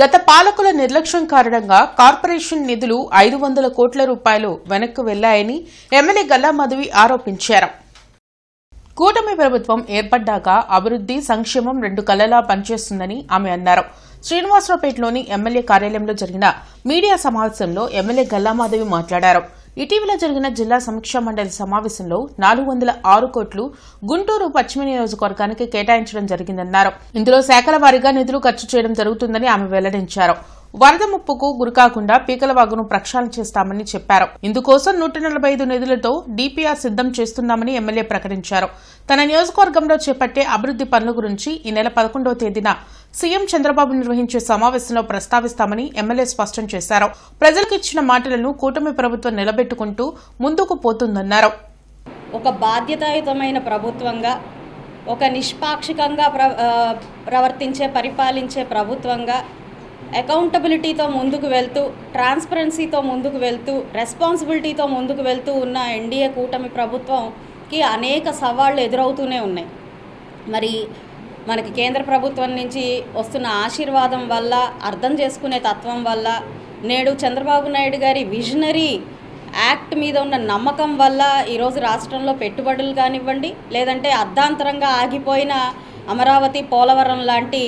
గత పాలకుల నిర్లక్ష్యం కారణంగా కార్పొరేషన్ నిధులు 500 కోట్ల రూపాయలు వెనక్కు వెళ్లాయని ఎమ్మెల్యే గల్లా మాధవి ఆరోపించారు. కూటమి ప్రభుత్వం ఏర్పడ్డాక అభివృద్ది, సంక్షేమం రెండు కళ్లలా పనిచేస్తుందని ఆమె అన్నారు. శ్రీనివాసరావుపేటలోని ఎమ్మెల్యే కార్యాలయంలో జరిగిన మీడియా సమావేశంలో ఎమ్మెల్యే గల్లా మాధవి మాట్లాడారు. ఇటీవల జరిగిన జిల్లా సమీక్షా మండలి సమావేశంలో 406 కోట్లు గుంటూరు పశ్చిమ నియోజకవర్గానికి కేటాయించడం జరిగిందన్నారు. ఇందులో శాఖల వారీగా నిధులు ఖర్చు చేయడం జరుగుతుందని ఆమె వెల్లడించారు. వరద ముప్పుకు గురికాకుండా పీకలవాగును ప్రక్షాళన చేస్తామని చెప్పారు. ఇందుకోసం 145 నిధులతో డీపీఆర్ సిద్దం చేస్తున్నామని ఎమ్మెల్యే ప్రకటించారు. తన నియోజకవర్గంలో చేపట్టే అభివృద్ది పనుల గురించి ఈ నెల 11వ తేదీన సీఎం చంద్రబాబు నిర్వహించే సమావేశంలో ప్రస్తావిస్తామని ఎమ్మెల్యే స్పష్టం చేశారు. ప్రజలకు ఇచ్చిన మాటలను కూటమి ప్రభుత్వం నిలబెట్టుకుంటూ ముందుకు పోతుందన్నారు. ఒక బాధ్యతాయుతమైన ప్రభుత్వంగా, ఒక నిష్పాక్షికంగా ప్రవర్తించే పరిపాలించే ప్రభుత్వంగా, అకౌంటబిలిటీతో ముందుకు వెళ్తూ, ట్రాన్స్పరెన్సీతో ముందుకు వెళ్తూ, రెస్పాన్సిబిలిటీతో ముందుకు వెళ్తూ ఉన్న ఎన్డీఏ కూటమి ప్రభుత్వంకి అనేక సవాళ్లు ఎదురవుతూనే ఉన్నాయి. మరి మనకి కేంద్ర ప్రభుత్వం నుంచి వస్తున్న ఆశీర్వాదం వల్ల, అర్థం చేసుకునే తత్వం వల్ల, నేడు చంద్రబాబు నాయుడు గారి విజనరీ యాక్ట్ మీద ఉన్న నమ్మకం వల్ల ఈరోజు రాష్ట్రంలో పెట్టుబడులు కానివ్వండి, లేదంటే అర్ధాంతరంగా ఆగిపోయిన అమరావతి, పోలవరం లాంటి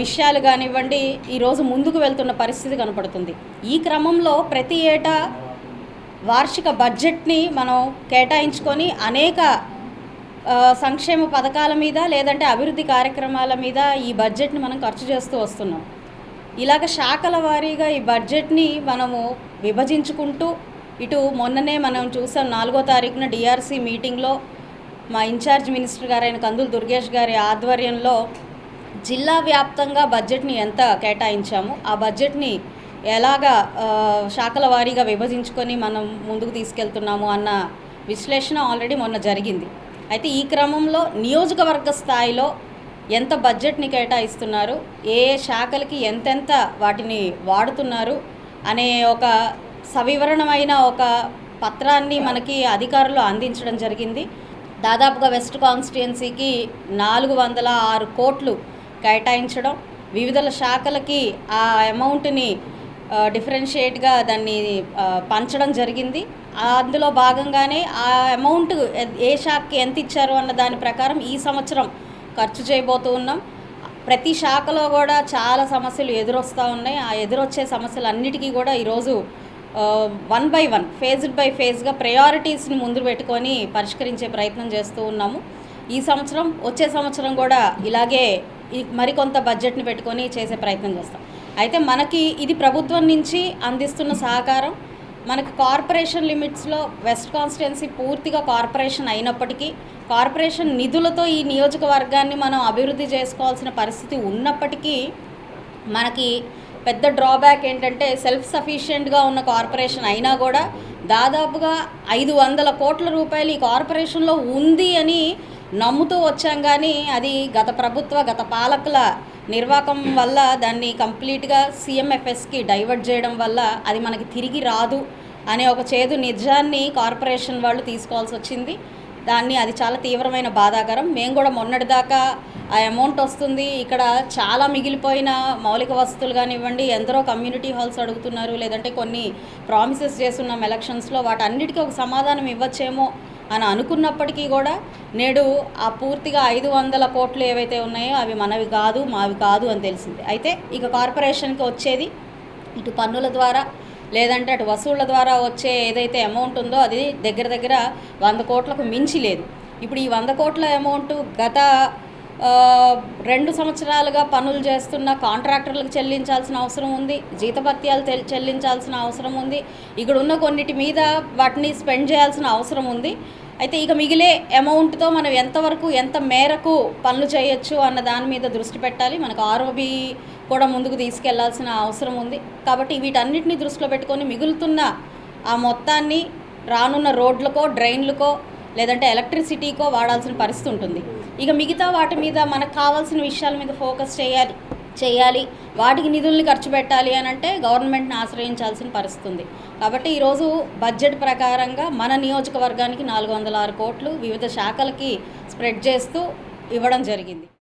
విషయాలు కానివ్వండి, ఈరోజు ముందుకు వెళ్తున్న పరిస్థితి కనపడుతుంది. ఈ క్రమంలో ప్రతి ఏటా వార్షిక బడ్జెట్ని మనం కేటాయించుకొని అనేక సంక్షేమ పథకాల మీద, లేదంటే అభివృద్ధి కార్యక్రమాల మీద ఈ బడ్జెట్ని మనం ఖర్చు చేస్తూ వస్తున్నాం. ఇలాగ శాఖల వారీగా ఈ బడ్జెట్ని మనము విభజించుకుంటూ, ఇటు మొన్ననే మనం చూసాం 4వ తారీఖున డిఆర్సీ మీటింగ్లో మా ఇన్ఛార్జ్ మినిస్టర్ గారైన కందులు దుర్గేష్ గారి ఆధ్వర్యంలో జిల్లా వ్యాప్తంగా బడ్జెట్ని ఎంత కేటాయించాము, ఆ బడ్జెట్ని ఎలాగా శాఖల వారీగా విభజించుకొని మనం ముందుకు తీసుకెళ్తున్నాము అన్న విశ్లేషణ ఆల్రెడీ మొన్న జరిగింది. అయితే ఈ క్రమంలో నియోజకవర్గ స్థాయిలో ఎంత బడ్జెట్ని కేటాయిస్తున్నారు, ఏ శాఖలకి ఎంతెంత వాటిని వాడుతున్నారు అనే ఒక సవివరణమైన ఒక పత్రాన్ని మనకి అధికారులు అందించడం జరిగింది. దాదాపుగా వెస్ట్ కాన్స్టిట్యుయెన్సీకి 406 కోట్లు కేటాయించడం, వివిధ శాఖలకి ఆ అమౌంట్ని డిఫరెన్షియేట్గా దాన్ని పంచడం జరిగింది. అందులో భాగంగానే ఆ అమౌంట్ ఏ శాఖకి ఎంత ఇచ్చారు అన్న దాని ప్రకారం ఈ సంవత్సరం ఖర్చు చేయబోతూ ఉన్నాం. ప్రతి శాఖలో కూడా చాలా సమస్యలు ఎదురొస్తూ ఉన్నాయి. ఆ ఎదురొచ్చే సమస్యలన్నిటికీ కూడా ఈరోజు 1 by 1 ఫేజ్డ్ బై ఫేజ్గా ప్రయారిటీస్ని ముందు పెట్టుకొని పరిష్కరించే ప్రయత్నం చేస్తూ ఉన్నాము. ఈ సంవత్సరం, వచ్చే సంవత్సరం కూడా ఇలాగే మరికొంత బడ్జెట్ని పెట్టుకొని చేసే ప్రయత్నం చేస్తాం. అయితే మనకి ఇది ప్రభుత్వం నుంచి అందిస్తున్న సహకారం. మనకి కార్పొరేషన్ లిమిట్స్లో వెస్ట్ కాన్స్టిట్యుయెన్సీ పూర్తిగా కార్పొరేషన్ అయినప్పటికీ, కార్పొరేషన్ నిధులతో ఈ నియోజకవర్గాన్ని మనం అభివృద్ధి చేసుకోవాల్సిన పరిస్థితి ఉన్నప్పటికీ, మనకి పెద్ద డ్రాబ్యాక్ ఏంటంటే సెల్ఫ్ సఫిషియెంట్గా ఉన్న కార్పొరేషన్ అయినా కూడా దాదాపుగా 500 కోట్ల రూపాయలు ఈ కార్పొరేషన్లో ఉంది అని నమ్ముతూ వచ్చాం. కానీ అది గత పాలకుల నిర్వాహకం వల్ల దాన్ని కంప్లీట్గా సీఎంఎఫ్ఎస్కి డైవర్ట్ చేయడం వల్ల అది మనకి తిరిగి రాదు అనే ఒక చేదు నిజాన్ని కార్పొరేషన్ వాళ్ళు తీసుకోవాల్సి వచ్చింది. అది చాలా తీవ్రమైన బాధాకరం. మేము కూడా మొన్నటిదాకా ఆ అమౌంట్ వస్తుంది, ఇక్కడ చాలా మిగిలిపోయిన మౌలిక వసతులు కానివ్వండి, ఎందరో కమ్యూనిటీ హాల్స్ అడుగుతున్నారు, లేదంటే కొన్ని ప్రామిసెస్ చేస్తున్నాం ఎలక్షన్స్లో, వాటన్నిటికీ ఒక సమాధానం ఇవ్వచ్చేమో అని అనుకున్నప్పటికీ కూడా నేడు ఆ పూర్తిగా 500 కోట్లు ఏవైతే ఉన్నాయో అవి మావి కాదు అని తెలిసింది. అయితే ఇక కార్పొరేషన్కి వచ్చేది ఇటు పన్నుల ద్వారా, లేదంటే అటు వసూళ్ల ద్వారా వచ్చే ఏదైతే అమౌంట్ ఉందో అది దగ్గర 100 కోట్లకు మించి లేదు. ఇప్పుడు ఈ 100 కోట్ల అమౌంట్ గత 2 సంవత్సరాలుగా పనులు చేస్తున్న కాంట్రాక్టర్లకు చెల్లించాల్సిన అవసరం ఉంది, జీతభత్యాలు చెల్లించాల్సిన అవసరం ఉంది, ఇక్కడ ఉన్న కొన్నిటి మీద వాటిని స్పెండ్ చేయాల్సిన అవసరం ఉంది. అయితే ఇక మిగిలే అమౌంట్తో మనం ఎంత మేరకు పనులు చేయొచ్చు అన్న దాని మీద దృష్టి పెట్టాలి. మనకు ఆర్ఓబి కూడా ముందుకు తీసుకెళ్లాల్సిన అవసరం ఉంది. కాబట్టి వీటన్నిటిని దృష్టిలో పెట్టుకొని మిగులుతున్న ఆ మొత్తాన్ని రానున్న రోడ్లకో, డ్రైన్లకో, లేదంటే ఎలక్ట్రిసిటీకో వాడాల్సిన పరిస్థితి ఉంటుంది. ఇక మిగతా వాటి మీద మనకు కావాల్సిన విషయాల మీద ఫోకస్ చేయాలి, వాటికి నిధుల్ని ఖర్చు పెట్టాలి అని అంటే గవర్నమెంట్ని ఆశ్రయించాల్సిన పరిస్థితి ఉంది. కాబట్టి ఈరోజు బడ్జెట్ ప్రకారంగా మన నియోజకవర్గానికి 406 కోట్లు వివిధ శాఖలకి స్ప్రెడ్ చేస్తూ ఇవ్వడం జరిగింది.